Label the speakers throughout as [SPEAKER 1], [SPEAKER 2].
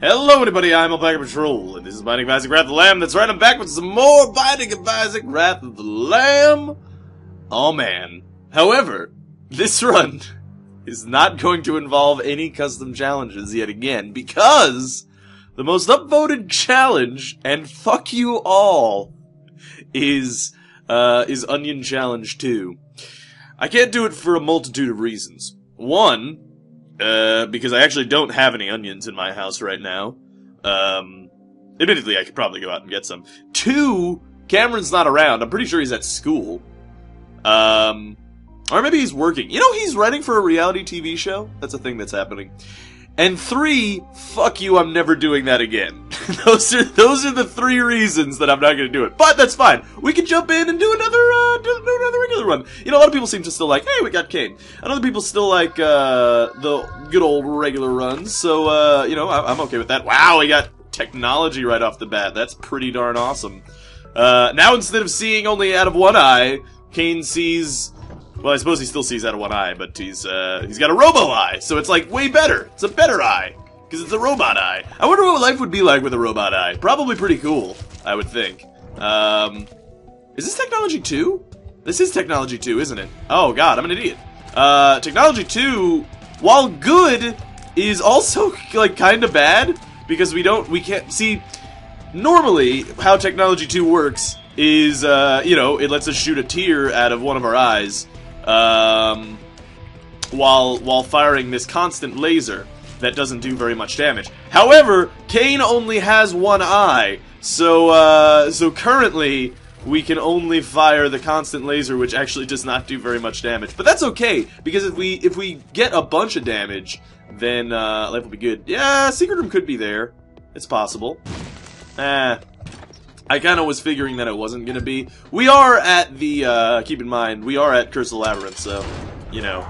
[SPEAKER 1] Hello everybody, I'm alpacapatrol, and this is Binding of Isaac Wrath of the Lamb. That's right, I'm back with some more Binding of Isaac Wrath of the Lamb. Oh man. However, this run is not going to involve any custom challenges yet again, because the most upvoted challenge, and fuck you all, is Onion Challenge 2. I can't do it for a multitude of reasons. One, because I actually don't have any onions in my house right now. Admittedly, I could probably go out and get some. Two, Cameron's not around. I'm pretty sure he's at school. Or maybe he's working. You know, he's writing for a reality TV show. That's a thing that's happening. And three, fuck you, I'm never doing that again. those are the three reasons that I'm not going to do it. But that's fine. We can jump in and do another regular run. You know, a lot of people seem to still like, hey, we got Kane. And other people still like the good old regular runs. So, you know, I'm okay with that. Wow, we got technology right off the bat. That's pretty darn awesome. Now instead of seeing only out of one eye, Kane sees... Well, I suppose he still sees out of one eye, but he's got a robo-eye, so it's like way better. It's a better eye, because it's a robot eye. I wonder what life would be like with a robot eye. Probably pretty cool, I would think. Is this Technology 2? This is Technology 2, isn't it? Oh god, I'm an idiot. Technology 2, while good, is also, like, kinda bad, because we can't, see, normally, how Technology 2 works is, you know, it lets us shoot a tear out of one of our eyes, while firing this constant laser that doesn't do very much damage. However, Kane only has one eye, so currently we can only fire the constant laser, which actually does not do very much damage. But that's okay, because if we get a bunch of damage, then life will be good. Yeah, secret room could be there. It's possible. I kind of was figuring that it wasn't going to be. We are at the, keep in mind, we are at Curse of the Labyrinth, so, you know.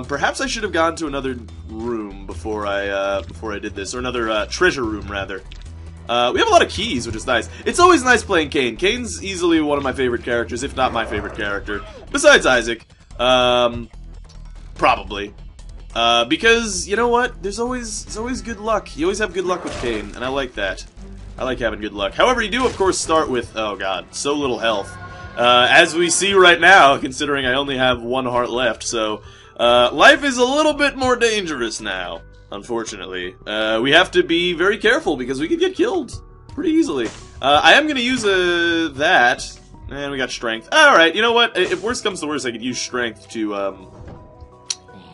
[SPEAKER 1] Perhaps I should have gone to another room before I did this, or another, treasure room, rather. We have a lot of keys, which is nice. It's always nice playing Kane. Kane's easily one of my favorite characters, if not my favorite character. Besides Isaac. Probably. Because, you know what? There's always good luck. You always have good luck with Kane, and I like that. I like having good luck. However, you do, of course, start with, oh god, so little health. As we see right now, considering I only have one heart left, so, life is a little bit more dangerous now, unfortunately. We have to be very careful, because we could get killed pretty easily. I am gonna use, that, and we got strength. Alright, you know what, if worst comes to worst, I could use strength to, you know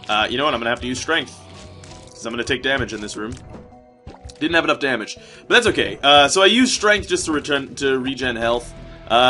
[SPEAKER 1] what, I'm gonna have to use strength, because I'm gonna take damage in this room. Didn't have enough damage, but that's okay. So I used strength just to regen health,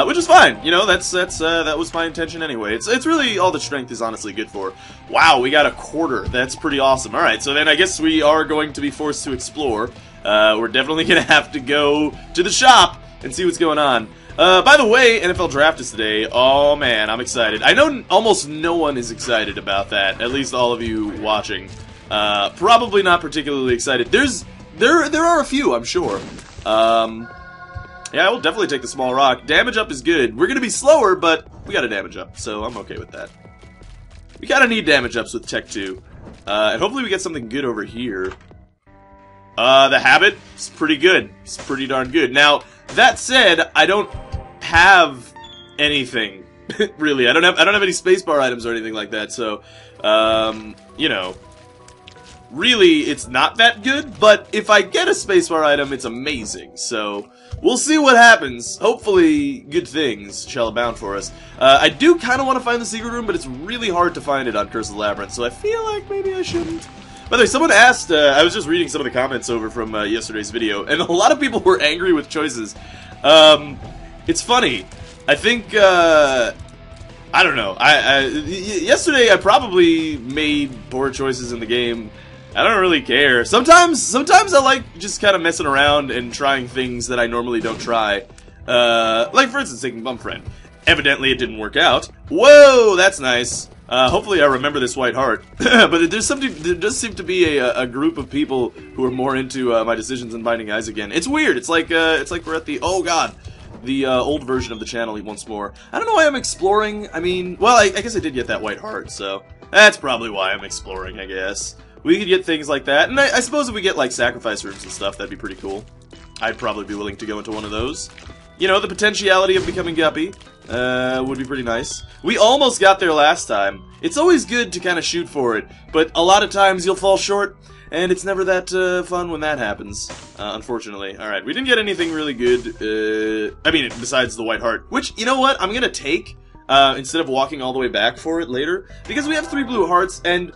[SPEAKER 1] which is fine. You know, that was my intention anyway. It's really all the strength is honestly good for. Wow, we got a quarter. That's pretty awesome. All right, so then I guess we are going to be forced to explore. We're definitely gonna have to go to the shop and see what's going on. By the way, NFL Draft is today. Oh man, I'm excited. I know almost no one is excited about that. At least all of you watching. Probably not particularly excited. There are a few, I'm sure. Yeah, I will definitely take the small rock. Damage up is good. We're gonna be slower, but we got a damage up, so I'm okay with that. We kinda need damage ups with Tech 2. And hopefully we get something good over here. The habit is pretty good. It's pretty darn good. Now, that said, I don't have anything. Really, I don't have any spacebar items or anything like that, so, you know. Really, it's not that good, but if I get a spacebar item, it's amazing, so we'll see what happens. Hopefully, good things shall abound for us. I do kind of want to find the secret room, but it's really hard to find it on Curse of the Labyrinth, so I feel like maybe I shouldn't. By the way, someone asked, I was just reading some of the comments over from yesterday's video, and a lot of people were angry with choices. It's funny. I think, I don't know. Yesterday I probably made poor choices in the game. I don't really care. Sometimes I like just kind of messing around and trying things that I normally don't try. Like, for instance, taking Bump Friend. Evidently, it didn't work out. Whoa, that's nice. Hopefully I remember this white heart. But there does seem to be a group of people who are more into my decisions in Binding Isaac again. It's weird. It's like we're at the, oh god, the old version of the channel once more. I don't know why I'm exploring. I mean, well, I guess I did get that white heart, so that's probably why I'm exploring, I guess. we could get things like that. And I suppose if we get, like, sacrifice rooms and stuff, that'd be pretty cool. I'd probably be willing to go into one of those. You know, the potentiality of becoming Guppy would be pretty nice. We almost got there last time. It's always good to kind of shoot for it, but a lot of times you'll fall short, and it's never that fun when that happens, unfortunately. Alright, we didn't get anything really good, I mean, besides the white heart, which, you know what, I'm gonna take, instead of walking all the way back for it later, because we have 3 blue hearts, and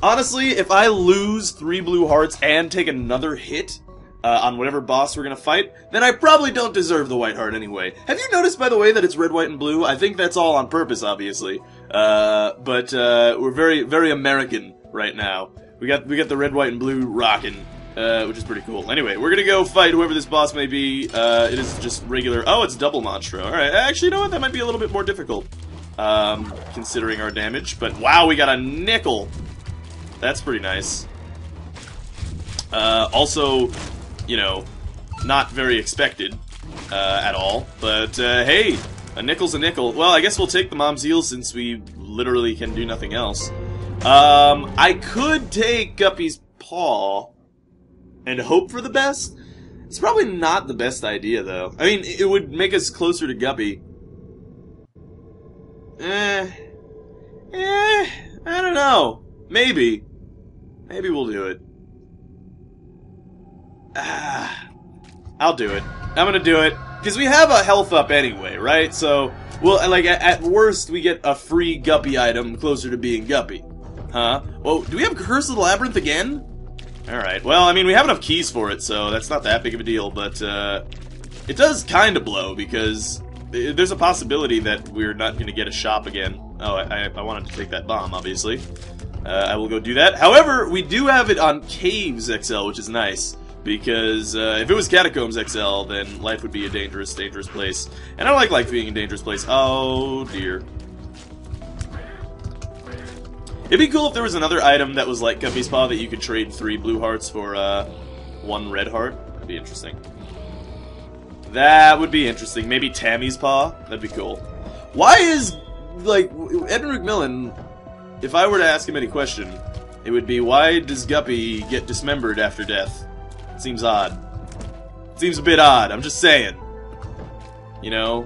[SPEAKER 1] honestly, if I lose 3 blue hearts and take another hit on whatever boss we're gonna fight, then I probably don't deserve the white heart anyway. Have you noticed, by the way, that it's red, white, and blue? I think that's all on purpose, obviously. But we're very, very American right now. We got the red, white, and blue rockin', which is pretty cool. Anyway, we're gonna go fight whoever this boss may be. It is just regular. Oh, it's double Monstro. All right, actually, you know what? That might be a little bit more difficult, considering our damage. But wow, we got a nickel. That's pretty nice. Also, you know, not very expected at all. But hey, a nickel's a nickel. Well, I guess we'll take the Mom's Eel since we literally can do nothing else. I could take Guppy's paw and hope for the best. It's probably not the best idea, though. I mean, it would make us closer to Guppy. I don't know. Maybe. Maybe we'll do it. I'll do it. I'm gonna do it. Because we have a health up anyway, right? So, well, like, at worst, we get a free Guppy item closer to being Guppy. Huh? Well, do we have Curse of the Labyrinth again? Alright, well, I mean, we have enough keys for it, so that's not that big of a deal, but, it does kind of blow, because there's a possibility that we're not going to get a shop again. Oh, I wanted to take that bomb, obviously. I will go do that. However, we do have it on Caves XL, which is nice, because, if it was Catacombs XL, then life would be a dangerous, dangerous place. And I don't like life being a dangerous place. Oh, dear. It'd be cool if there was another item that was like Guppy's Paw that you could trade 3 blue hearts for 1 red heart. That'd be interesting. That would be interesting. Maybe Tammy's Paw? That'd be cool. Why is, like, Edmund McMillan, if I were to ask him any question, it would be, why does Guppy get dismembered after death? It seems odd. It seems a bit odd, I'm just saying. You know,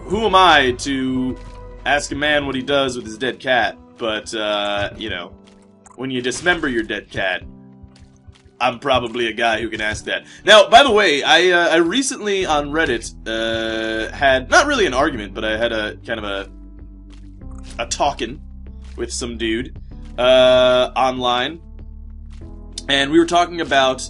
[SPEAKER 1] who am I to ask a man what he does with his dead cat? But, you know, when you dismember your dead cat, I'm probably a guy who can ask that. Now, by the way, I recently on Reddit, had, not really an argument, but I had a, kind of a talkin' with some dude, online. And we were talking about,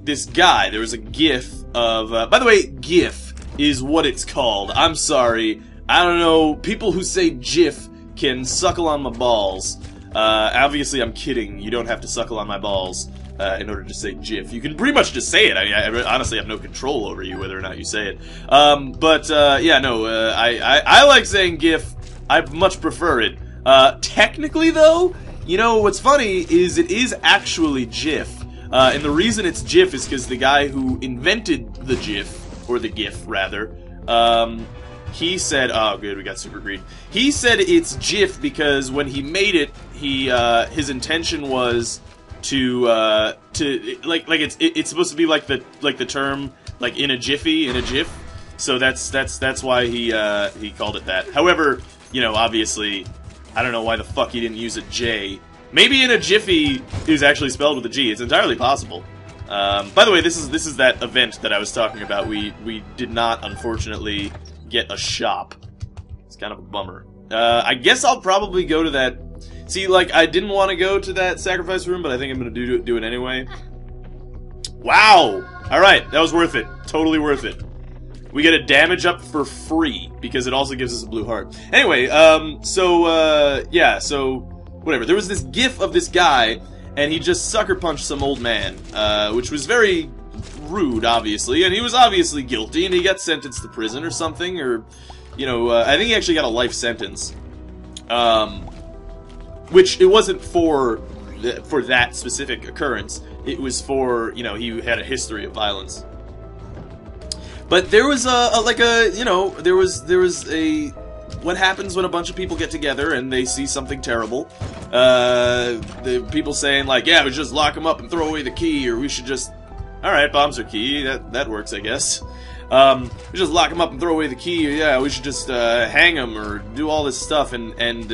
[SPEAKER 1] this guy. There was a GIF of, by the way, GIF is what it's called. I'm sorry. I don't know, people who say GIF can suckle on my balls. Obviously I'm kidding, you don't have to suckle on my balls in order to say GIF. You can pretty much just say it. I honestly have no control over you whether or not you say it. Yeah, no, I like saying GIF. I much prefer it. Technically though, you know, what's funny is it is actually GIF. And the reason it's GIF is because the guy who invented the GIF, or the GIF rather, he said, oh good, we got super green. He said it's GIF because when he made it, he, his intention was to like it's supposed to be like the term, like in a jiffy, in a GIF. So that's why he called it that. However, you know, obviously, I don't know why the fuck he didn't use a J. Maybe in a jiffy is actually spelled with a G. It's entirely possible. By the way, this is that event that I was talking about. We did not, unfortunately, get a shop. It's kind of a bummer. I guess I'll probably go to that. See, like, I didn't want to go to that sacrifice room, but I think I'm going to do it anyway. Wow! Alright, that was worth it. Totally worth it. We get a damage up for free, because it also gives us a blue heart. Anyway, yeah, so, whatever. There was this gif of this guy, and he just sucker punched some old man, which was very rude, obviously, and he was obviously guilty, and he got sentenced to prison or something, or, you know, I think he actually got a life sentence. Which, it wasn't for that specific occurrence. It was for, you know, he had a history of violence. But there was there was a what happens when a bunch of people get together and they see something terrible. The people saying, like, yeah, we should just lock them up and throw away the key, or we should just... Alright, bombs are key, that works, I guess. We just lock them up and throw away the key, or yeah, we should just hang them, or do all this stuff, and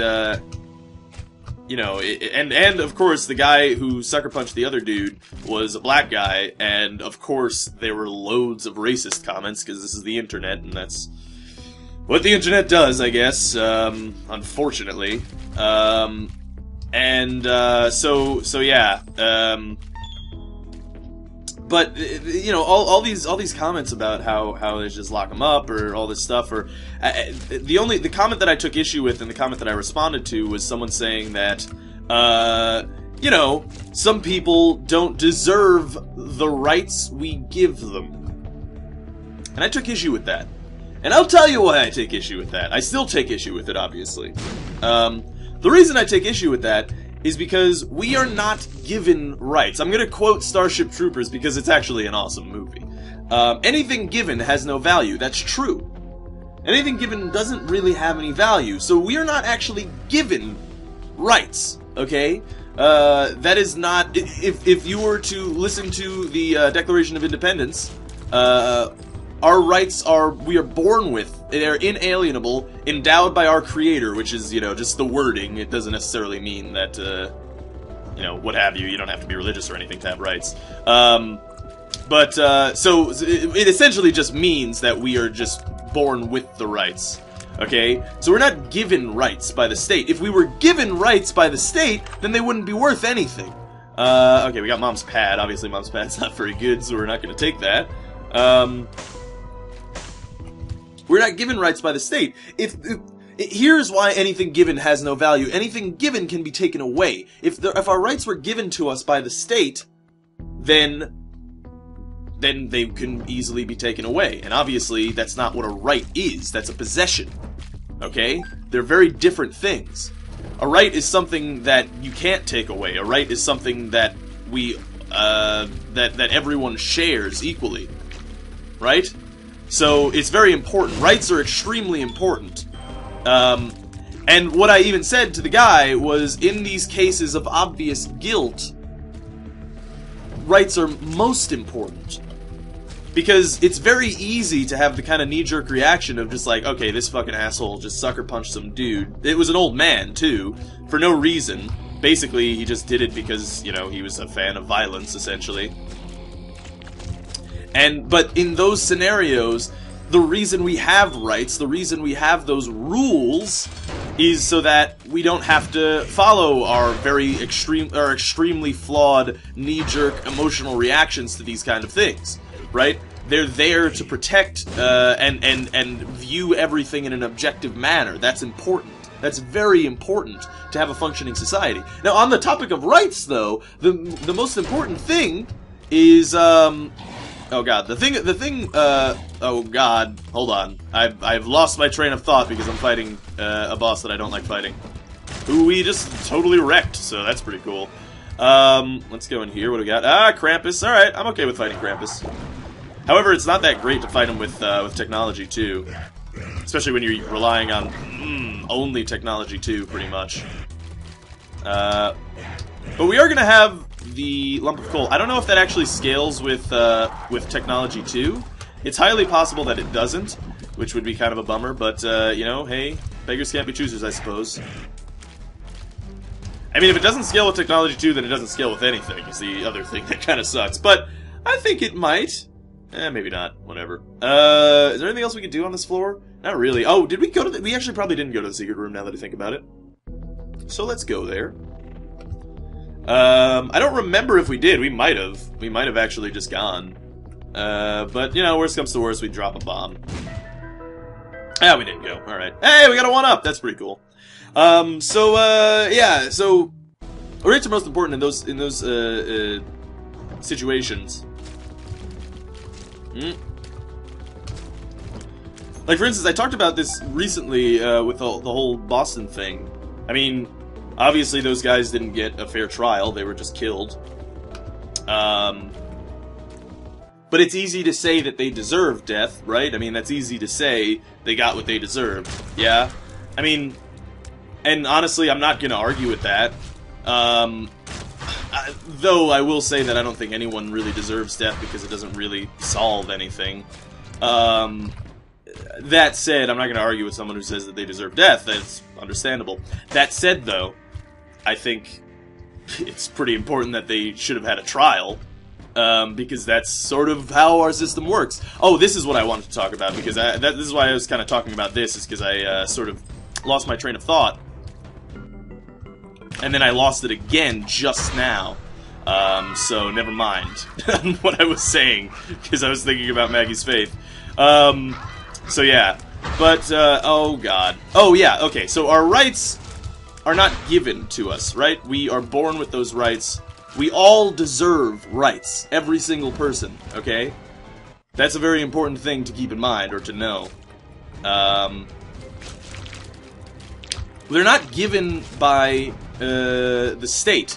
[SPEAKER 1] you know, and of course, the guy who sucker punched the other dude was a black guy, and of course, there were loads of racist comments, because this is the internet, and that's what the internet does, I guess, unfortunately. So yeah, but, you know, all these comments about how they just lock them up, or all this stuff, or the comment that I took issue with, and the comment that I responded to, was someone saying that, you know, some people don't deserve the rights we give them. And I took issue with that. And I'll tell you why I take issue with that. I still take issue with it, obviously. The reason I take issue with that is because we are not given rights. I'm gonna quote Starship Troopers because it's actually an awesome movie. Anything given has no value. That's true. Anything given doesn't really have any value, so we are not actually given rights, okay? That is not... If you were to listen to the Declaration of Independence, our rights are... we are born with. They're inalienable, endowed by our Creator, which is, you know, just the wording. It doesn't necessarily mean that, you know, what have you. You don't have to be religious or anything to have rights. So it essentially just means that we are just born with the rights. Okay? So we're not given rights by the state. If we were given rights by the state, then they wouldn't be worth anything. Okay, we got Mom's Pad. Obviously, Mom's Pad's not very good, so we're not going to take that. We're not given rights by the state. Here's why anything given has no value. Anything given can be taken away. If our rights were given to us by the state, then they can easily be taken away. And obviously, that's not what a right is. That's a possession. Okay? They're very different things. A right is something that you can't take away. A right is something that that everyone shares equally. Right? So, it's very important. Rights are extremely important. And what I even said to the guy was, in these cases of obvious guilt, rights are most important. Because it's very easy to have the kind of knee-jerk reaction of just like, okay, this fucking asshole just sucker-punched some dude. It was an old man, too, for no reason. Basically, he just did it because, you know, he was a fan of violence, essentially. But in those scenarios, the reason we have rights, the reason we have those rules, is so that we don't have to follow our extremely flawed, knee-jerk emotional reactions to these kind of things, right? They're there to protect and view everything in an objective manner. That's important. That's very important to have a functioning society. Now, on the topic of rights, though, the most important thing is oh god, oh god, hold on. I've lost my train of thought because I'm fighting a boss that I don't like fighting. Who we just totally wrecked, so that's pretty cool. Let's go in here, what do we got? Ah, Krampus, alright, I'm okay with fighting Krampus. However, it's not that great to fight him with technology, too. Especially when you're relying on only technology, too, pretty much. But we are gonna have the lump of coal. I don't know if that actually scales with technology 2. It's highly possible that it doesn't, which would be kind of a bummer, but, you know, hey, beggars can't be choosers, I suppose. I mean, if it doesn't scale with technology 2, then it doesn't scale with anything, is the other thing that kind of sucks. But I think it might. Maybe not. Whatever. Is there anything else we could do on this floor? Not really. Oh, did we go to the... We actually probably didn't go to the secret room, now that I think about it. So let's go there. I don't remember if we did. We might have. We might have actually just gone. But, you know, worst comes to worst, we drop a bomb. Yeah, we didn't go. Alright. Hey, we got a 1-up! That's pretty cool. Yeah, so... Rates are most important in those situations. Like, for instance, I talked about this recently, with the whole Boston thing. I mean... Obviously, those guys didn't get a fair trial. They were just killed. But it's easy to say that they deserve death, right? I mean, that's easy to say they got what they deserved. Yeah? I mean, and honestly, I'm not gonna argue with that. Though I will say that I don't think anyone really deserves death because it doesn't really solve anything. That said, I'm not going to argue with someone who says that they deserve death. That's understandable. That said, though, I think it's pretty important that they should have had a trial, because that's sort of how our system works. Oh, this is what I wanted to talk about, because this is why I was kind of talking about this, is because I sort of lost my train of thought. And then I lost it again just now. So never mind what I was saying, because I was thinking about Maggie's faith. So yeah. But, oh god. Oh yeah, okay, so our rights are not given to us, right? We are born with those rights. We all deserve rights. Every single person, okay? That's a very important thing to keep in mind, or to know. They're not given by the state.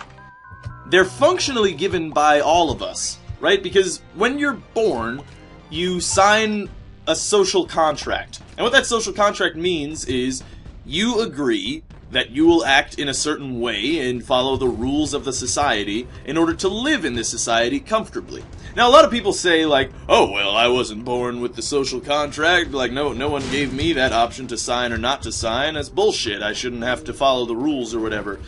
[SPEAKER 1] They're functionally given by all of us, right? Because when you're born, you sign a social contract. And what that social contract means is you agree that you will act in a certain way and follow the rules of the society in order to live in this society comfortably. Now, a lot of people say, like, oh, well, I wasn't born with the social contract. Like, no one gave me that option to sign or not to sign. That's bullshit. I shouldn't have to follow the rules or whatever.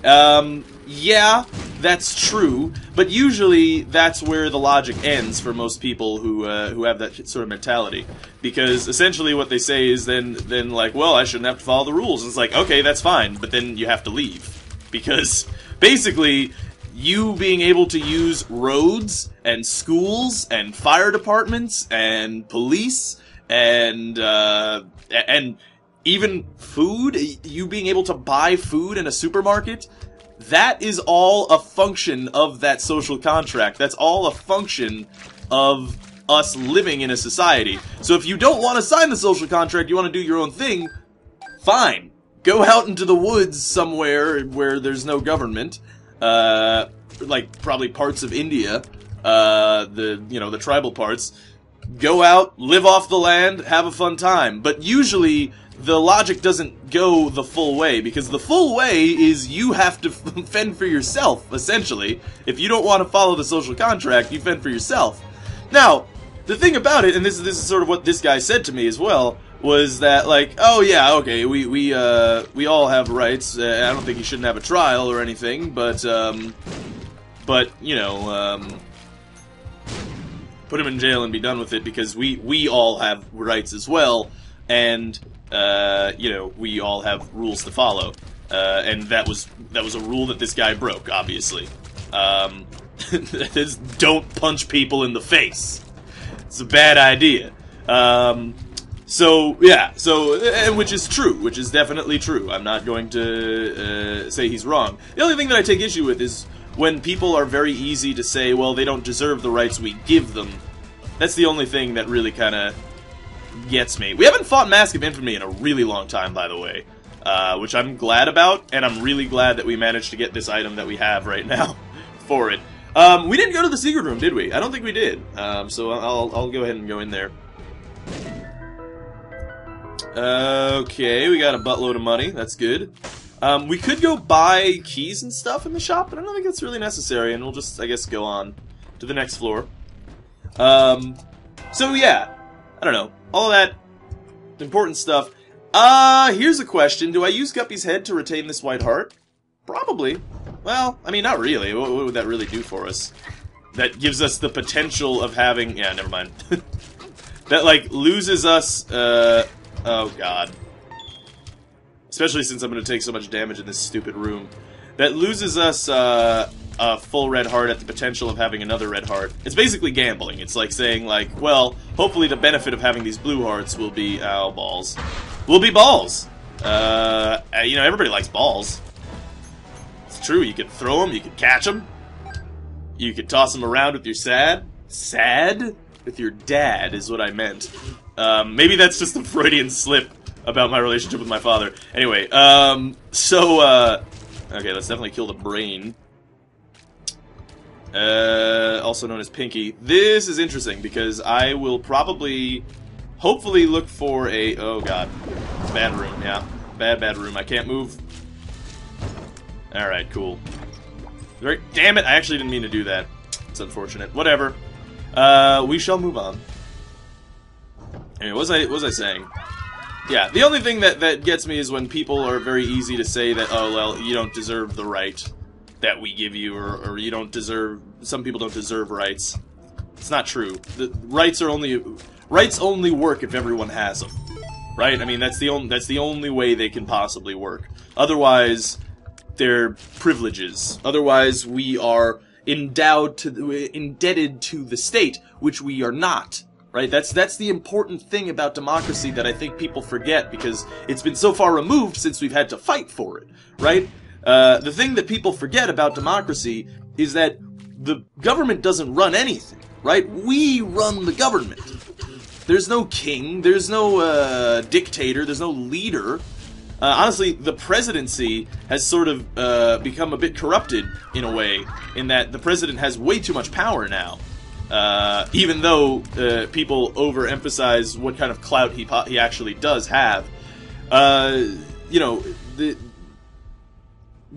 [SPEAKER 1] Yeah, that's true, but usually that's where the logic ends for most people who have that sort of mentality. Because essentially what they say is then like, well, I shouldn't have to follow the rules. And it's like, okay, that's fine, but then you have to leave. Because basically, you being able to use roads and schools and fire departments and police and even food, you being able to buy food in a supermarket, that is all a function of that social contract. That's all a function of us living in a society. So if you don't want to sign the social contract, you want to do your own thing, fine. Go out into the woods somewhere where there's no government, like probably parts of India, the tribal parts. Go out, live off the land, have a fun time. But usually the logic doesn't go the full way, because the full way is you have to fend for yourself, essentially. If you don't want to follow the social contract, you fend for yourself. Now, the thing about it, and this is sort of what this guy said to me as well, was that, like, oh yeah, okay, we all have rights. I don't think he shouldn't have a trial or anything, but you know, put him in jail and be done with it, because we all have rights as well, and you know, we all have rules to follow, and that was a rule that this guy broke, obviously. That is, don't punch people in the face. It's a bad idea. So yeah, which is true, which is definitely true. I'm not going to say he's wrong. The only thing that I take issue with is when people are very easy to say, well, they don't deserve the rights we give them. That's the only thing that really kind of gets me. We haven't fought Mask of Infamy in a really long time, by the way, which I'm glad about, and I'm really glad that we managed to get this item that we have right now for it. We didn't go to the secret room, did we? I don't think we did. So I'll go ahead and go in there. Okay, we got a buttload of money. That's good. We could go buy keys and stuff in the shop, but I don't think that's really necessary, and we'll just, I guess, go on to the next floor. So yeah, I don't know. All that important stuff. Here's a question. Do I use Guppy's head to retain this white heart? Probably. Well, I mean, not really. What would that really do for us? That gives us the potential of having... Yeah, never mind. That, like, loses us, oh god. Especially since I'm going to take so much damage in this stupid room. That loses us, a full red heart at the potential of having another red heart. It's basically gambling. It's like saying, like, well, hopefully the benefit of having these blue hearts will be... Ow, balls. Will be balls. You know, everybody likes balls. It's true, you could throw them, you could catch them. You could toss them around with your sad? With your dad, is what I meant. Maybe that's just a Freudian slip about my relationship with my father. Anyway, okay, let's definitely kill the brain. Also known as Pinky. This is interesting, because I will probably, hopefully look for a... Oh god. Bad room, yeah. bad room. I can't move. Alright, cool. Damn it, I actually didn't mean to do that. It's unfortunate. Whatever. We shall move on. Anyway, what was I saying? Yeah, the only thing that gets me is when people are very easy to say that, oh, well, you don't deserve the right that we give you, or you don't deserve, some people don't deserve rights. It's not true. The rights only work if everyone has them. Right? I mean, that's the only way they can possibly work. Otherwise, they're privileges. Otherwise, we are indebted to the state, which we are not. Right? That's the important thing about democracy that I think people forget, because it's been so far removed since we've had to fight for it. Right? The thing that people forget about democracy is that the government doesn't run anything. Right? We run the government. There's no king, there's no dictator, there's no leader. Honestly, the presidency has sort of become a bit corrupted in a way, in that the president has way too much power now. Even though people overemphasize what kind of clout he actually does have. You know, the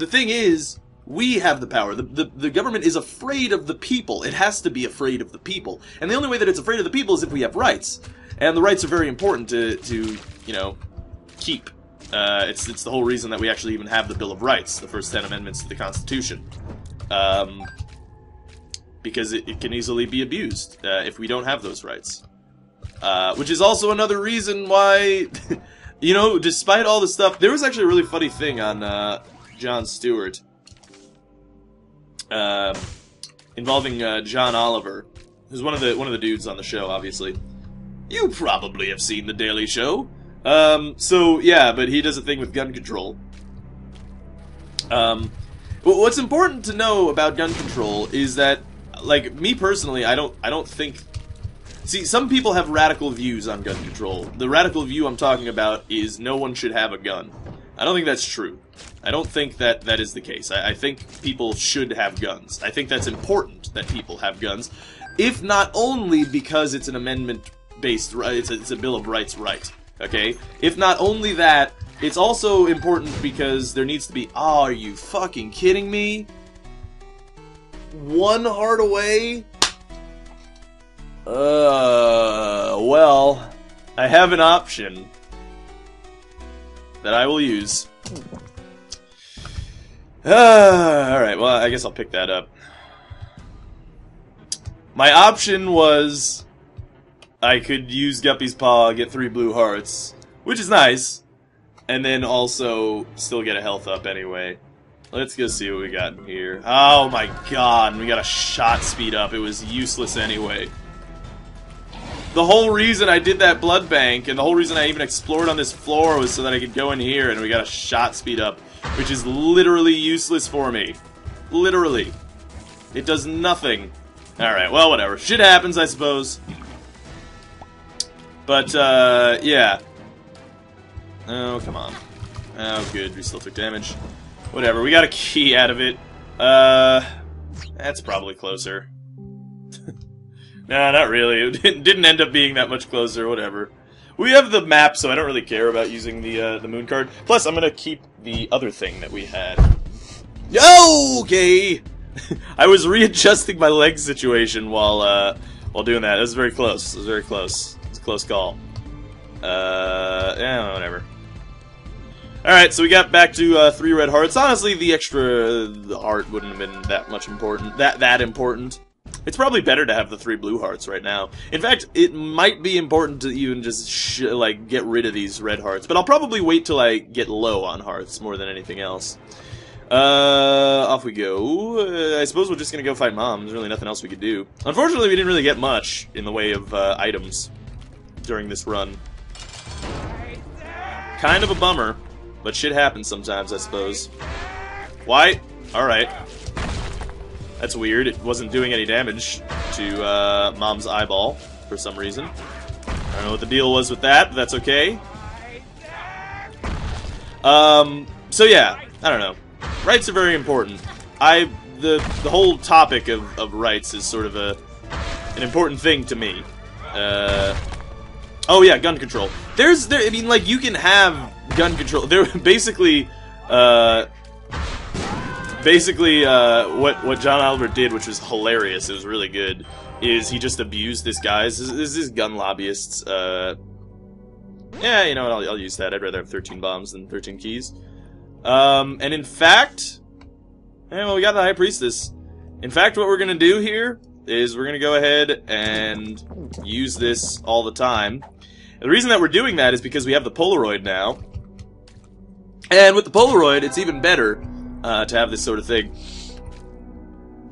[SPEAKER 1] thing is, we have the power. The government is afraid of the people. It has to be afraid of the people. And the only way that it's afraid of the people is if we have rights. And the rights are very important to you know, keep. It's the whole reason that we actually even have the Bill of Rights, the first 10 amendments to the Constitution. Because it can easily be abused if we don't have those rights. Which is also another reason why, you know, despite all the stuff, there was actually a really funny thing on Jon Stewart. Involving John Oliver, who's one of the dudes on the show, obviously. You probably have seen The Daily Show. So, yeah, but he does a thing with gun control. What's important to know about gun control is that, like, me personally, I don't think... See, some people have radical views on gun control. The radical view I'm talking about is no one should have a gun. I don't think that's true. I don't think that is the case. I think people should have guns. I think that's important that people have guns, if not only because it's an amendment-based right, it's a Bill of Rights right, okay? If not only that, it's also important because there needs to be... Oh, are you fucking kidding me? One heart away? Well, I have an option that I will use. Alright, well, I guess I'll pick that up. My option was I could use Guppy's Paw, get 3 blue hearts, which is nice, and then also still get a health up anyway. Let's go see what we got in here. Oh my god, we got a shot speed up. It was useless anyway. The whole reason I did that blood bank, and the whole reason I even explored on this floor, was so that I could go in here, and we got a shot speed up, which is literally useless for me. Literally. It does nothing. Alright, well, whatever. Shit happens, I suppose. But, yeah. Oh, come on. Oh, good. We still took damage. Whatever. We got a key out of it. That's probably closer. Nah, not really. It didn't end up being that much closer, whatever. We have the map, so I don't really care about using the moon card. Plus, I'm gonna keep the other thing that we had. Okay! I was readjusting my leg situation while doing that. It was very close. It was very close. It's a close call. Yeah, whatever. Alright, so we got back to 3 red hearts. Honestly, the extra heart wouldn't have been that much important. That important. It's probably better to have the 3 blue hearts right now. In fact, it might be important to even just, like, get rid of these red hearts. But I'll probably wait till I get low on hearts more than anything else. Off we go. I suppose we're just gonna go fight Mom. There's really nothing else we could do. Unfortunately, we didn't really get much in the way of items during this run. Kind of a bummer, but shit happens sometimes, I suppose. Why? Alright. That's weird. It wasn't doing any damage to Mom's eyeball for some reason. I don't know what the deal was with that, but that's okay. So yeah, I don't know. Rights are very important. The whole topic of rights is sort of an important thing to me. Oh yeah, gun control. I mean, like, you can have gun control. They're basically, what John Oliver did, which was hilarious. It was really good. Is he just abused this guy's? This is gun lobbyists. Yeah, you know what? I'll use that. I'd rather have 13 bombs than 13 keys. And in fact, well, we got the High Priestess. In fact, what we're gonna do here is we're gonna go ahead and use this all the time. The reason that we're doing that is because we have the Polaroid now. And with the Polaroid, it's even better to have this sort of thing.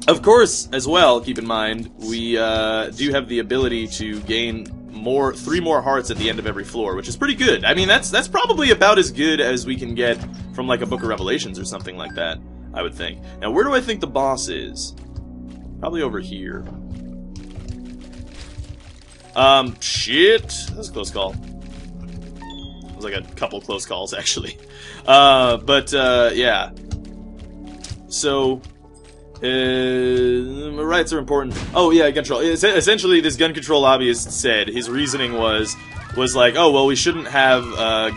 [SPEAKER 1] Of course, as well, keep in mind, we do have the ability to gain 3 more hearts at the end of every floor, which is pretty good. I mean, that's probably about as good as we can get from, like, a Book of Revelations or something like that, I would think. Now, where do I think the boss is? Probably over here. Shit. That was a close call. It was like a couple close calls, actually. Yeah. So, rights are important. Oh, yeah, gun control. Essentially, this gun control lobbyist said, his reasoning was like, oh, well, we shouldn't have,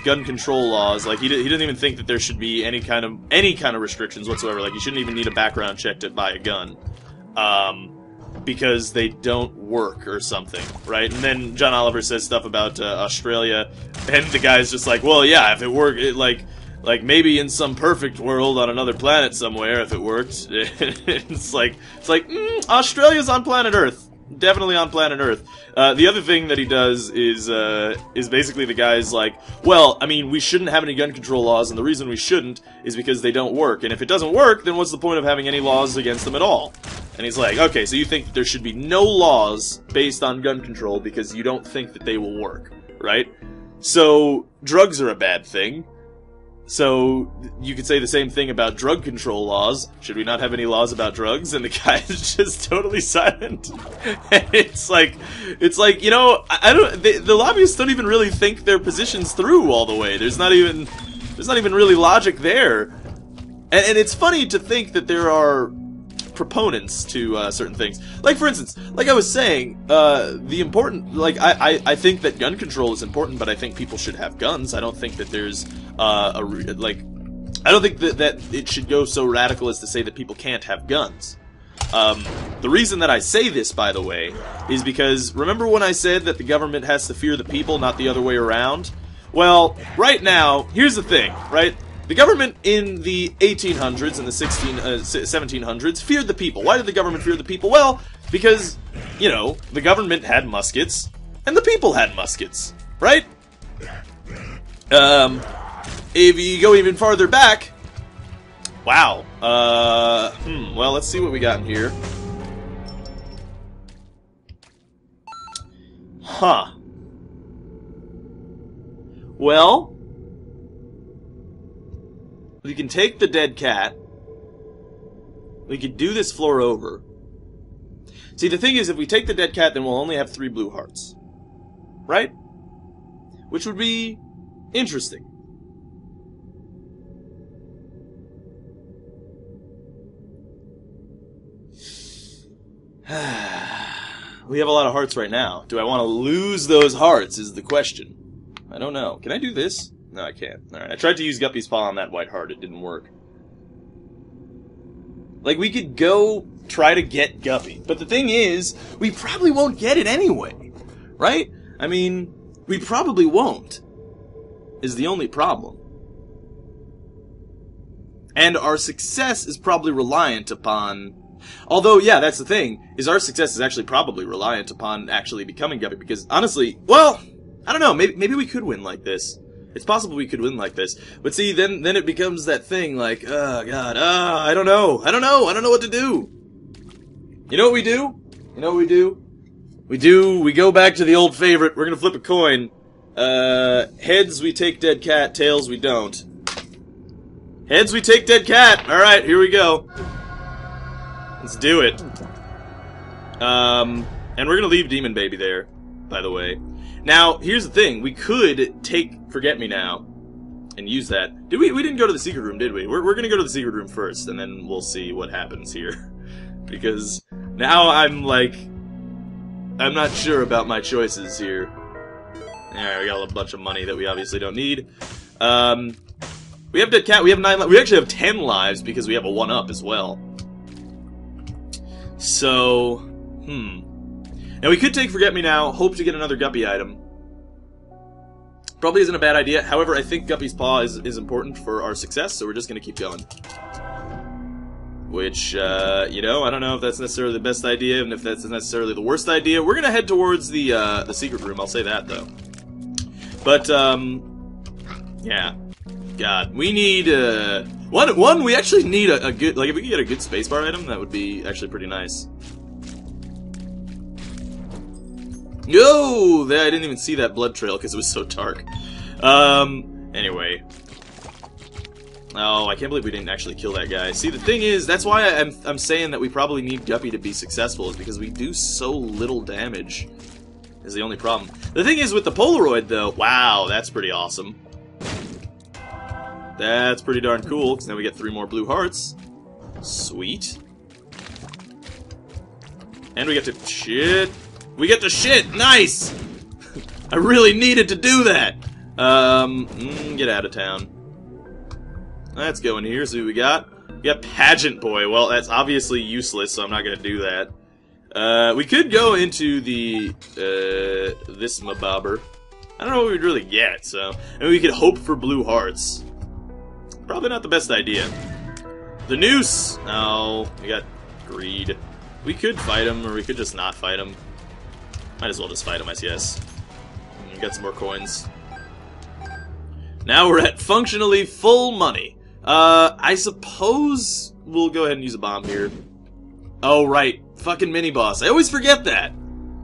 [SPEAKER 1] gun control laws. Like, he didn't even think that there should be any kind of restrictions whatsoever. Like, you shouldn't even need a background check to buy a gun. Because they don't work or something, right? And then John Oliver says stuff about Australia, and the guy's just like, well, yeah, if it worked, like maybe in some perfect world on another planet somewhere, if it worked. it's like Australia's on planet Earth, definitely on planet Earth. The other thing that he does is basically the guy's like, well, I mean, we shouldn't have any gun control laws, and the reason we shouldn't is because they don't work. And if it doesn't work, then what's the point of having any laws against them at all? And he's like, okay, so you think that there should be no laws based on gun control because you don't think that they will work, right? So, drugs are a bad thing. So, you could say the same thing about drug control laws. Should we not have any laws about drugs? And the guy is just totally silent. And it's like, you know, the lobbyists don't even really think their positions through all the way. There's not even really logic there. And it's funny to think that there are proponents to certain things. Like, for instance, like I was saying, the important, like, I think that gun control is important, but I think people should have guns. I don't think that there's I don't think that it should go so radical as to say that people can't have guns. The reason that I say this, by the way, is because remember when I said that the government has to fear the people, not the other way around? Well, right now, here's the thing, right? The government in the 1800s and the 1700s feared the people. Why did the government fear the people? Well, because, you know, the government had muskets, and the people had muskets, right? If you go even farther back, wow. Well, let's see what we got in here. Huh. Well, we can take the dead cat. We could do this floor over. See, the thing is, if we take the dead cat, then we'll only have 3 blue hearts. Right? Which would be interesting. We have a lot of hearts right now. Do I want to lose those hearts is the question. I don't know. Can I do this? No, I can't. Alright, I tried to use Guppy's Paw on that white heart. It didn't work. Like, we could go try to get Guppy. But the thing is, we probably won't get it anyway. Right? I mean, we probably won't. Is the only problem. And our success is probably reliant upon... Although, yeah, that's the thing, is our success is actually probably reliant upon actually becoming Guppy, because, honestly, well, I don't know, maybe we could win like this. It's possible we could win like this. But see, then it becomes that thing like, oh, God, I don't know what to do. You know what we do? We go back to the old favorite, we're gonna flip a coin. Heads, we take dead cat, tails, we don't. Heads, we take dead cat! Alright, here we go. Let's do it. And we're gonna leave Demon Baby there, by the way. Now, here's the thing. We could take Forget Me Now and use that. Did we didn't go to the secret room, did we? We're gonna go to the secret room first, and then we'll see what happens here. Because now I'm not sure about my choices here. Alright, we got a bunch of money that we obviously don't need. We have dead cat, we have 9 lives. We actually have 10 lives because we have a 1-up as well. So, Now we could take Forget Me Now, hope to get another Guppy item. Probably isn't a bad idea. However, I think Guppy's Paw is important for our success, so we're just going to keep going. Which, you know, I don't know if that's necessarily the best idea, and if that's necessarily the worst idea. We're going to head towards the secret room, I'll say that, though. But, yeah. God, we need, we actually need a good, like, if we could get a good spacebar item, that would be actually pretty nice. No! I didn't even see that blood trail because it was so dark. Anyway. Oh, I can't believe we didn't actually kill that guy. See, the thing is, that's why I'm saying that we probably need Guppy to be successful, is because we do so little damage, is the only problem. The thing is, with the Polaroid, though, wow, that's pretty awesome. That's pretty darn cool, because now we get 3 more blue hearts. Sweet. And we get to shit. We get to shit! Nice! I really needed to do that! Get out of town. Let's go in here, see what we got. We got Pageant Boy. Well, that's obviously useless, so I'm not gonna do that. We could go into the, this Mabobber. I don't know what we'd really get, so... And we could hope for blue hearts. Probably not the best idea. The Noose! Oh, we got Greed. We could fight him, or we could just not fight him. Might as well just fight him, I guess. Got some more coins. Now we're at functionally full money. I suppose we'll go ahead and use a bomb here. Oh, right. Fucking mini-boss. I always forget that.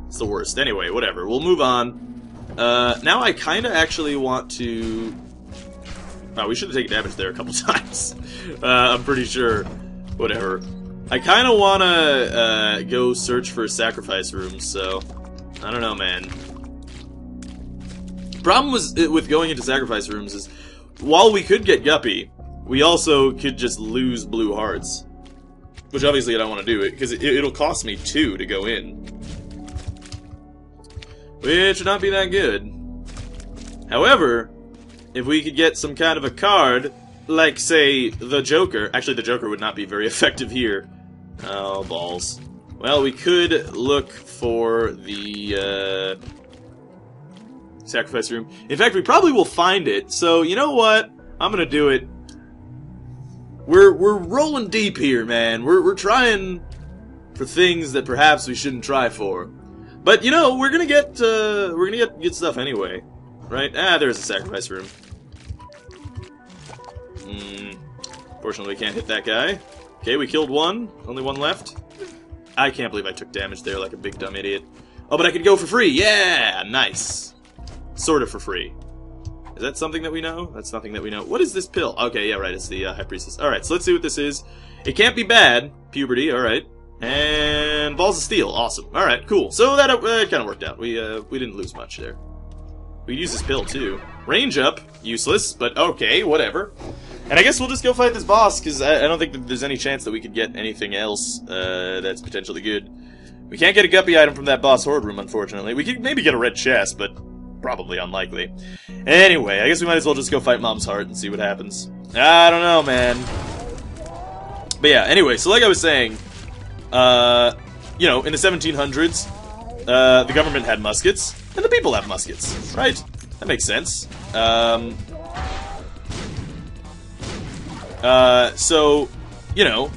[SPEAKER 1] It's the worst. Anyway, whatever. We'll move on. Now I kind of actually want to... Oh, we should have taken damage there a couple times. I'm pretty sure. Whatever. I kind of want to go search for sacrifice rooms, so... I don't know, man. Problem with going into sacrifice rooms is, while we could get Guppy, we also could just lose blue hearts. Which obviously I don't want to do it, because it'll cost me 2 to go in. Which would not be that good. However, if we could get some kind of a card, like, say, the Joker. Actually, the Joker would not be very effective here. Oh, balls. Well, we could look for the, sacrifice room. In fact, we probably will find it, so you know what? I'm gonna do it. We're rolling deep here, man. We're trying for things that perhaps we shouldn't try for. But, you know, we're gonna get good stuff anyway. Right? Ah, there's a sacrifice room. Fortunately, we can't hit that guy. Okay, we killed one. Only one left. I can't believe I took damage there like a big dumb idiot. Oh, but I could go for free! Yeah! Nice! Sort of for free. Is that something that we know? That's nothing that we know. What is this pill? Okay, yeah, right, it's the High Priestess. Alright, so let's see what this is. It can't be bad. Puberty, alright. And Balls of Steel, awesome. Alright, cool. So that kind of worked out. We didn't lose much there. We use this pill, too. Range up, useless, but okay, whatever. And I guess we'll just go fight this boss, because I don't think that there's any chance that we could get anything else that's potentially good. We can't get a Guppy item from that boss horde room, unfortunately. We could maybe get a red chest, but probably unlikely. Anyway, I guess we might as well just go fight Mom's Heart and see what happens. I don't know, man. But yeah, anyway, so like I was saying, you know, in the 1700s, the government had muskets, and the people have muskets, right? That makes sense. So, you know,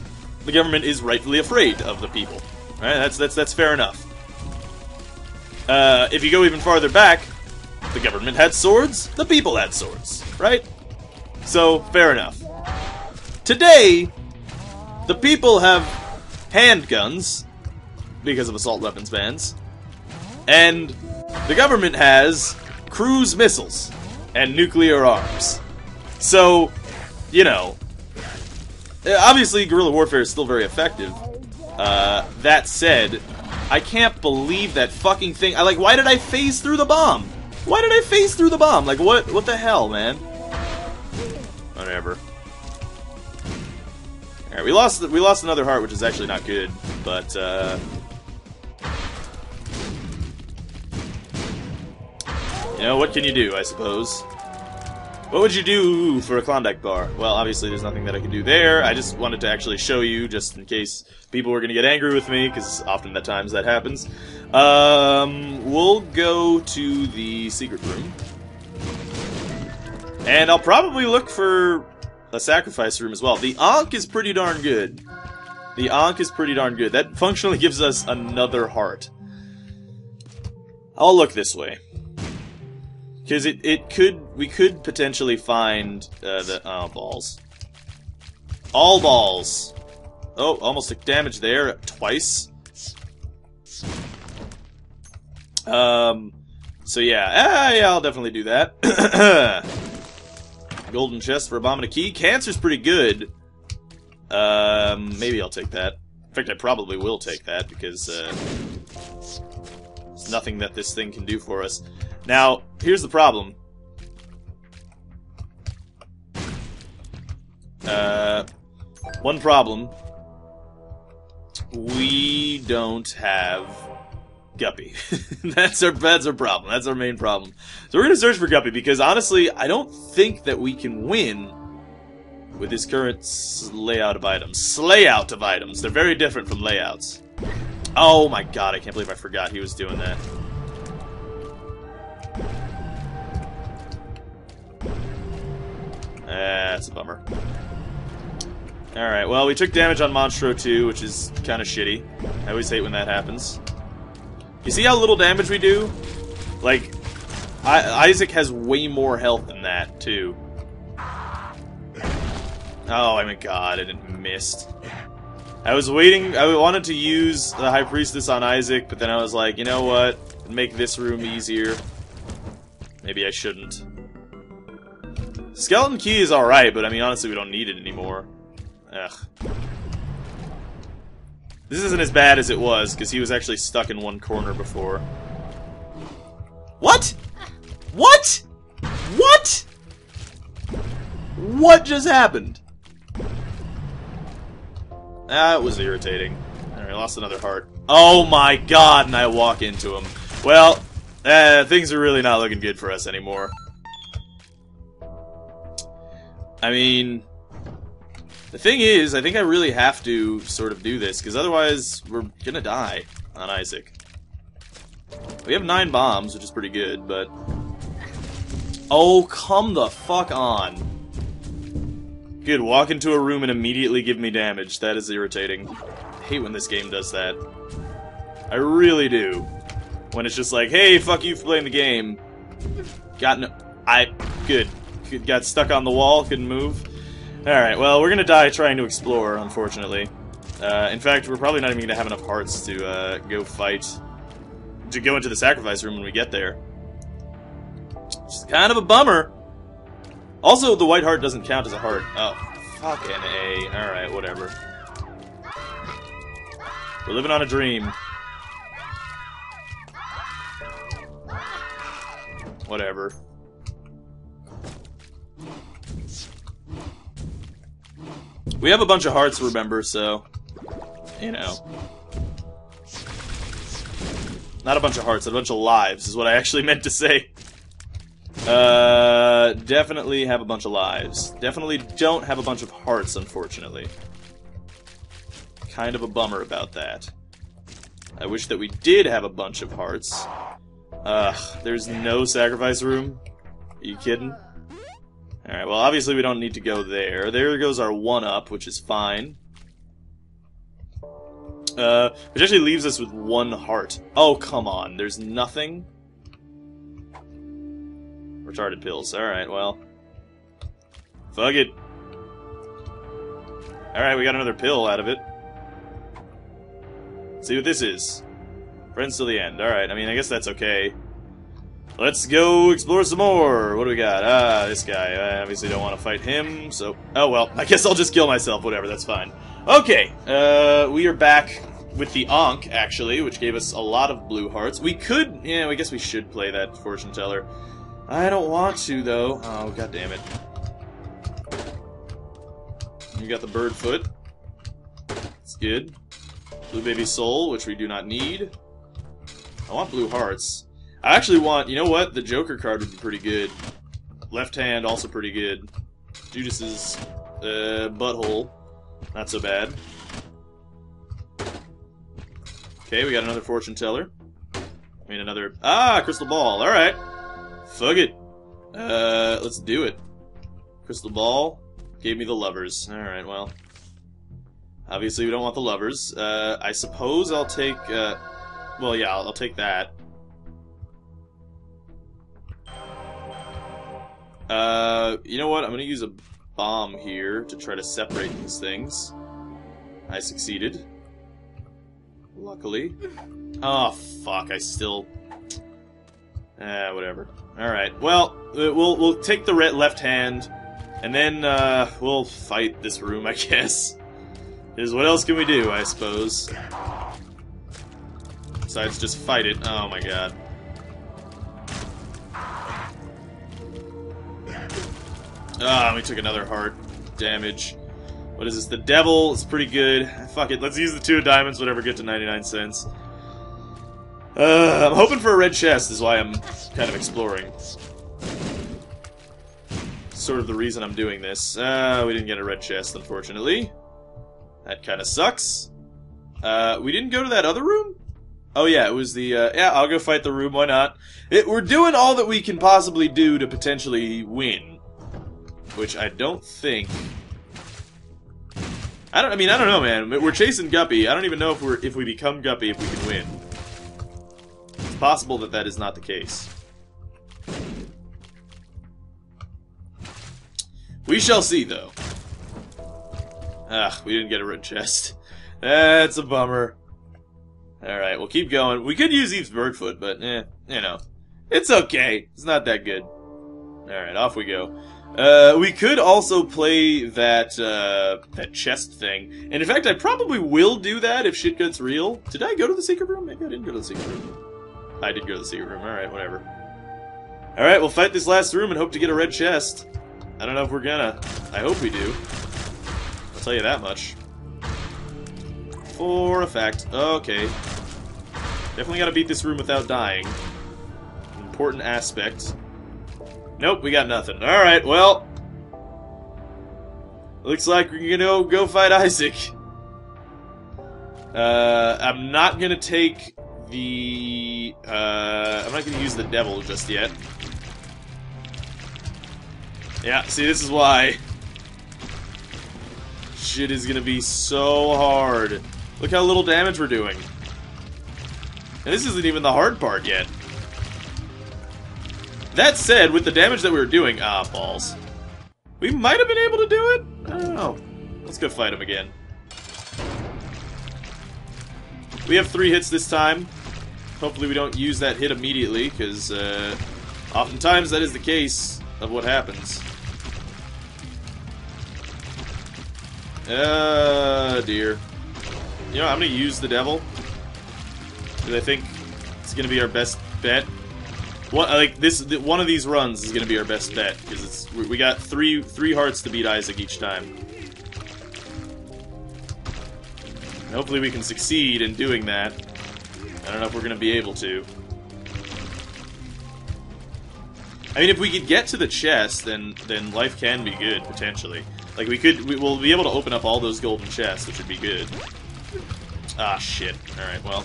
[SPEAKER 1] the government is rightfully afraid of the people. Right? That's fair enough. If you go even farther back, the government had swords, the people had swords, right? So, fair enough. Today, the people have handguns, because of assault weapons bans, and the government has cruise missiles and nuclear arms. So, you know, obviously guerrilla warfare is still very effective. That said, I can't believe that fucking thing. Why did I phase through the bomb? Why did I phase through the bomb? Like, what the hell, man? Whatever. Alright, we lost another heart, which is actually not good, but, you know, what can you do, I suppose? What would you do for a Klondike bar? Well, obviously there's nothing that I can do there. I just wanted to actually show you, just in case people were going to get angry with me, because often at times that happens. We'll go to the secret room. And I'll probably look for a sacrifice room as well. The Ankh is pretty darn good. The Ankh is pretty darn good. That functionally gives us another heart. I'll look this way. Because we could potentially find balls. All balls. Oh, almost took damage there twice. So yeah, yeah, I'll definitely do that. Golden chest for a bomb and a key. Cancer's pretty good. Maybe I'll take that. In fact, I probably will take that because there's nothing that this thing can do for us. Now, here's the problem. One problem. We don't have Guppy. That's our problem. That's our main problem. So we're gonna search for Guppy because honestly, I don't think that we can win with this current layout of items. Slayout of items. They're very different from layouts. Oh my god, I can't believe I forgot he was doing that. That's a bummer. Alright, well, we took damage on Monstro too, which is kind of shitty. I always hate when that happens. You see how little damage we do? Like, Isaac has way more health than that, too. Oh, my god, I didn't missed. I was waiting, I wanted to use the High Priestess on Isaac, but then I was like, you know what? Make this room easier. Maybe I shouldn't. Skeleton Key is alright, but I mean, honestly, we don't need it anymore. Ugh. This isn't as bad as it was, because he was actually stuck in one corner before. What? What? What? What just happened? That was irritating. Alright, I lost another heart. Oh my god, and I walk into him. Well, things are really not looking good for us anymore. I mean, the thing is, I think I really have to sort of do this, because otherwise we're gonna die on Isaac. We have 9 bombs, which is pretty good, but... Oh, come the fuck on. Good, walk into a room and immediately give me damage. That is irritating. I hate when this game does that. I really do. When it's just like, hey, fuck you for playing the game. Got no... Good. Got stuck on the wall, couldn't move. Alright, well, we're gonna die trying to explore, unfortunately. In fact, we're probably not even gonna have enough hearts to go fight... to go into the sacrifice room when we get there. Which is kind of a bummer. Also, the white heart doesn't count as a heart. Oh, fucking A. Alright, whatever. We're living on a dream. Whatever. We have a bunch of hearts, remember, so... You know. Not a bunch of hearts, a bunch of lives, is what I actually meant to say. Definitely have a bunch of lives. Definitely don't have a bunch of hearts, unfortunately. Kind of a bummer about that. I wish that we did have a bunch of hearts. There's no sacrifice room? Are you kidding? Alright, well, obviously we don't need to go there. There goes our 1-up, which is fine. Which actually leaves us with 1 heart. Oh, come on. There's nothing? Retarded pills. Alright, well. Fuck it. Alright, we got another pill out of it. Let's see what this is. Friends till the end. Alright, I mean, I guess that's okay. Let's go explore some more. What do we got? This guy. I obviously don't want to fight him, so... Oh, well, I guess I'll just kill myself. Whatever, that's fine. Okay, we are back with the Ankh, actually, which gave us a lot of blue hearts. We could... Yeah, I guess we should play that fortune teller. I don't want to, though. Oh, god damn it. You got the bird foot. It's good. Blue baby soul, which we do not need. I want blue hearts. I actually want... You know what? The Joker card would be pretty good. Left hand, also pretty good. Judas's butthole, not so bad. Okay, we got another fortune teller. I mean, another... Ah, crystal ball. Alright. Fuck it. Let's do it. Crystal ball gave me the lovers. Alright, well. Obviously, we don't want the lovers. I suppose I'll take... well, yeah, I'll take that. You know what? I'm gonna use a bomb here to try to separate these things. I succeeded. Luckily. Oh, fuck, I still... whatever. Alright, well, we'll take the left hand, and then, we'll fight this room, I guess. Because what else can we do, I suppose? Besides just fight it. Oh my god. Ah, we took another heart damage. What is this? The devil is pretty good. Fuck it, let's use the 2 diamonds, whatever, get to 99 cents. I'm hoping for a red chest, is why I'm kind of exploring. Sort of the reason I'm doing this. We didn't get a red chest, unfortunately. That kind of sucks. We didn't go to that other room? Oh yeah, it was the, yeah, I'll go fight the room, why not? We're doing all that we can possibly do to potentially win. Which I don't think... I don't know, man. We're chasing Guppy. I don't even know if we become Guppy if we can win. It's possible that that is not the case. We shall see, though. We didn't get a red chest. That's a bummer. Alright, we'll keep going. We could use Eve's Birdfoot, but, you know. It's okay. It's not that good. Alright, off we go. We could also play that, that chest thing. And in fact, I probably will do that if shit gets real. Did I go to the secret room? Maybe I didn't go to the secret room. I did go to the secret room. Alright, whatever. Alright, we'll fight this last room and hope to get a red chest. I don't know if we're gonna. I hope we do. I'll tell you that much. For a fact. Okay. Definitely gotta beat this room without dying. Important aspect. Nope, we got nothing. Alright, well. Looks like we're gonna go fight Isaac. I'm not gonna take the... I'm not gonna use the devil just yet. Yeah, see, this is why. Shit is gonna be so hard. Look how little damage we're doing. And this isn't even the hard part yet. That said, with the damage that we were doing... Ah, balls. We might have been able to do it? I don't know. Let's go fight him again. We have 3 hits this time. Hopefully we don't use that hit immediately, because oftentimes that is the case of what happens. Dear. You know, I'm gonna use the devil. Because I think it's gonna be our best bet. What, like one of these runs is gonna be our best bet because we got three hearts to beat Isaac each time. And hopefully we can succeed in doing that. I don't know if we're gonna be able to. I mean, if we could get to the chest, then life can be good potentially. Like we'll be able to open up all those golden chests, which would be good. Ah, shit. All right, well.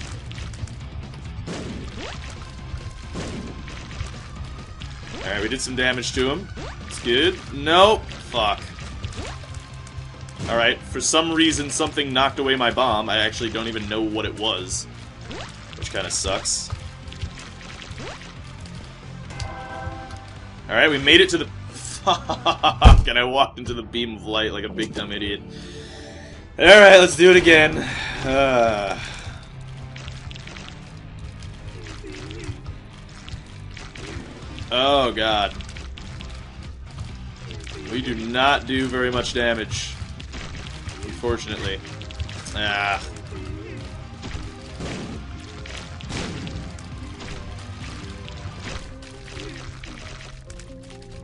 [SPEAKER 1] Alright, we did some damage to him. It's good. Nope. Fuck. Alright, for some reason something knocked away my bomb. I actually don't even know what it was. Which kind of sucks. Alright, we made it to the... Fuck! And I walked into the beam of light like a big dumb idiot. Alright, let's do it again. Oh, God. We do not do very much damage. Unfortunately. Ah.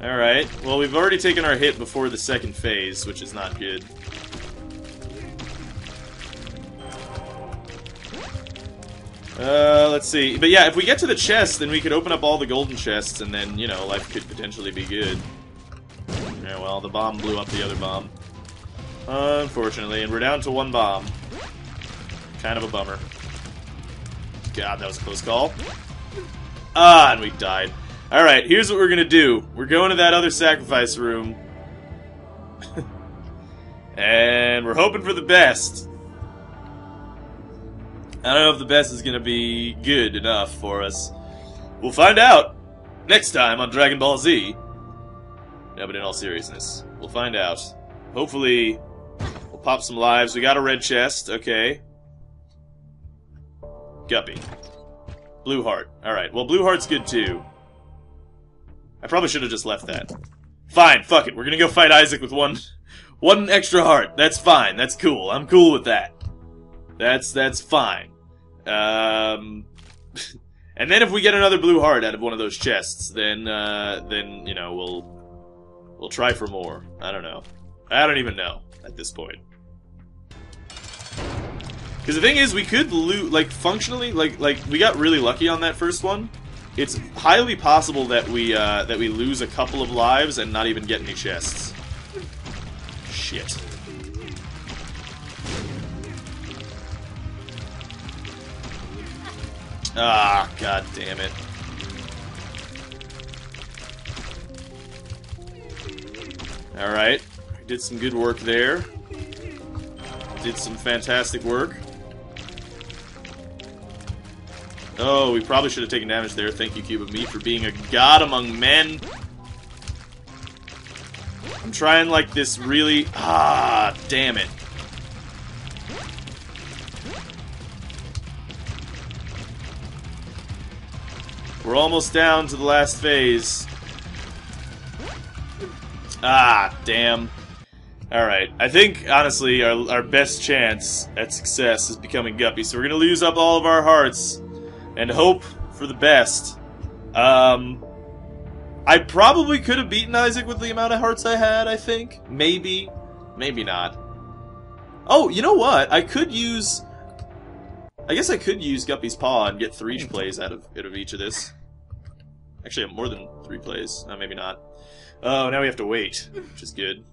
[SPEAKER 1] Alright. Well, we've already taken our hit before the second phase, which is not good. Let's see. But yeah, if we get to the chest, then we could open up all the golden chests, and then, you know, life could potentially be good. Yeah, well, the bomb blew up the other bomb. Unfortunately, and we're down to 1 bomb. Kind of a bummer. God, that was a close call. Ah, and we died. Alright, here's what we're gonna do. We're going to that other sacrifice room. And we're hoping for the best. I don't know if the best is gonna be good enough for us. We'll find out next time on Dragon Ball Z. No, but in all seriousness, we'll find out. Hopefully, we'll pop some lives. We got a red chest, okay. Guppy. Blue heart. Alright, well, blue heart's good too. I probably should have just left that. Fine, fuck it. We're gonna go fight Isaac with one extra heart. That's fine. That's cool. I'm cool with that. That's fine. And then if we get another blue heart out of one of those chests, then you know, we'll try for more. I don't know. I don't even know at this point. Because the thing is, we could loot, like, functionally, like we got really lucky on that first one. It's highly possible that we lose a couple of lives and not even get any chests. Shit. Ah, god damn it. Alright. We did some good work there. Did some fantastic work. Oh, we probably should have taken damage there. Thank you, Cube of Meat, for being a god among men. I'm trying, like, this really... Ah, damn it. We're almost down to the last phase. Ah, damn. Alright, I think, honestly, our best chance at success is becoming Guppy, so we're gonna lose up all of our hearts and hope for the best. I probably could have beaten Isaac with the amount of hearts I had, I think. Maybe. Maybe not. Oh, you know what? I could use... I guess I could use Guppy's Paw and get 3 plays out of each of this. Actually, more than 3 plays. No, maybe not. Oh, now we have to wait, which is good.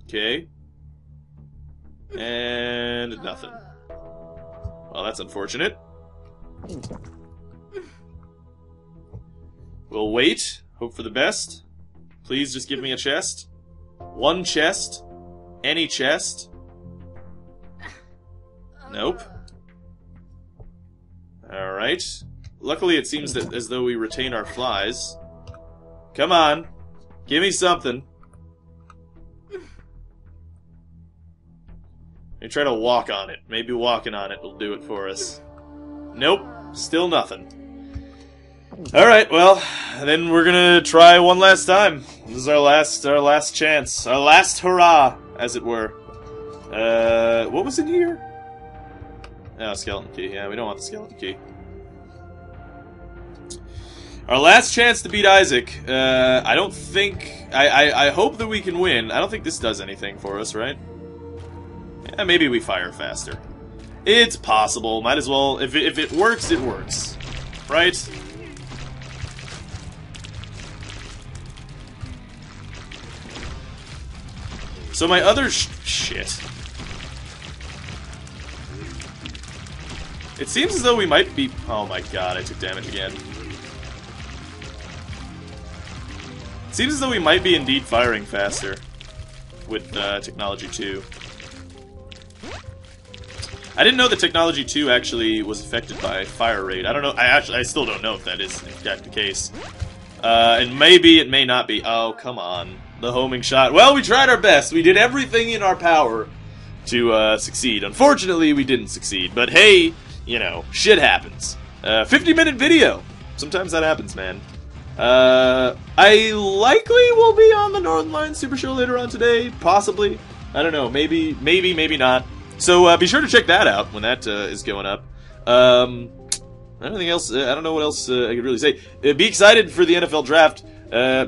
[SPEAKER 1] Okay. And nothing. Well, that's unfortunate. We'll wait. Hope for the best. Please just give me a chest. 1 chest. Any chest. Nope. Alright. Luckily, it seems that as though we retain our flies. Come on. Give me something. Let me try to walk on it. Maybe walking on it will do it for us. Nope. Still nothing. Alright, well, then we're gonna try one last time. This is our last chance. Our last hurrah, as it were. What was in here? Oh, skeleton key. Yeah, we don't want the skeleton key. Our last chance to beat Isaac. I don't think... I hope that we can win. I don't think this does anything for us, right? Yeah, maybe we fire faster. It's possible. Might as well... If it works, it works. Right? So my other shit... It seems as though we might be... Oh my god, I took damage again. It seems as though we might be indeed firing faster with Technology 2. I didn't know that Technology 2 actually was affected by fire rate. I don't know. I still don't know if that is in fact the case. And maybe it may not be. Oh, come on. The homing shot. Well, we tried our best. We did everything in our power to succeed. Unfortunately, we didn't succeed. But hey... You know, shit happens. 50-minute video. Sometimes that happens, man. I likely will be on the Northern Lions Super Show later on today. Possibly. I don't know. Maybe not. So be sure to check that out when that is going up. Anything else? I don't know what else I could really say. Be excited for the NFL draft.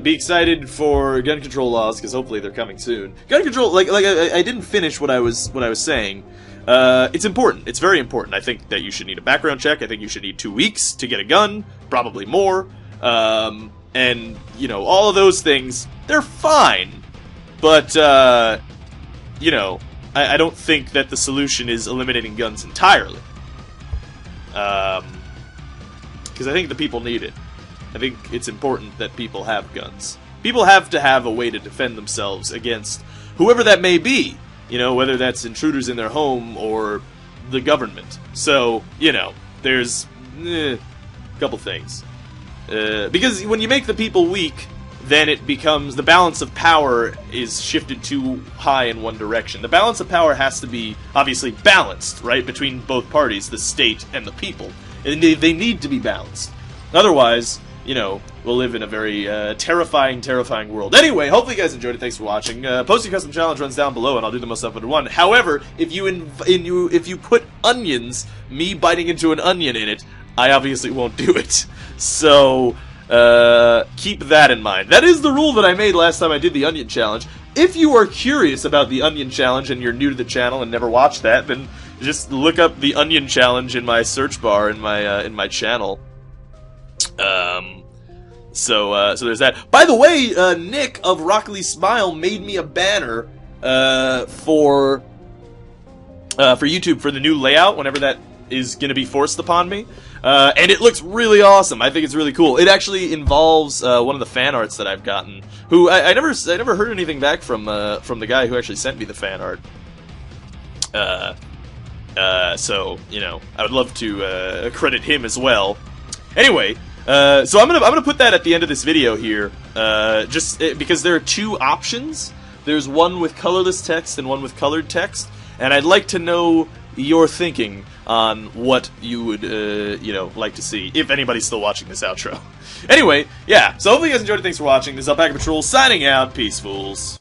[SPEAKER 1] Be excited for gun control laws because hopefully they're coming soon. Gun control, like I didn't finish what I was saying. it's important. It's very important. I think that you should need a background check. I think you should need 2 weeks to get a gun, probably more. And, you know, all of those things, they're fine. But, you know, I don't think that the solution is eliminating guns entirely. Because I think the people need it. I think it's important that people have guns. People have to have a way to defend themselves against whoever that may be. You know, whether that's intruders in their home or the government. So, you know, there's a couple things. Because when you make the people weak, then it becomes, the balance of power is shifted too high in one direction. The balance of power has to be, obviously, balanced, right, between both parties, the state and the people. And they need to be balanced. Otherwise, you know, we'll live in a very terrifying world. Anyway, hopefully you guys enjoyed it. Thanks for watching. Post your custom challenge runs down below, and I'll do the most upvoted one. However, if you put onions, me biting into an onion in it, I obviously won't do it. So, keep that in mind. That is the rule that I made last time I did the onion challenge. If you are curious about the onion challenge and you're new to the channel and never watched that, then just look up the onion challenge in my search bar in my channel. So there's that. By the way, Nick of Rockley Smile made me a banner for YouTube for the new layout whenever that is going to be forced upon me. And it looks really awesome. I think it's really cool. It actually involves one of the fan arts that I've gotten. Who I never heard anything back from the guy who actually sent me the fan art. So you know, I would love to credit him as well. Anyway, so I'm gonna put that at the end of this video here, just because there are two options. There's one with colorless text and one with colored text, and I'd like to know your thinking on what you would, you know, like to see, if anybody's still watching this outro. Anyway, yeah, so hopefully you guys enjoyed it. Thanks for watching. This is Alpaca Patrol signing out. Peace, fools.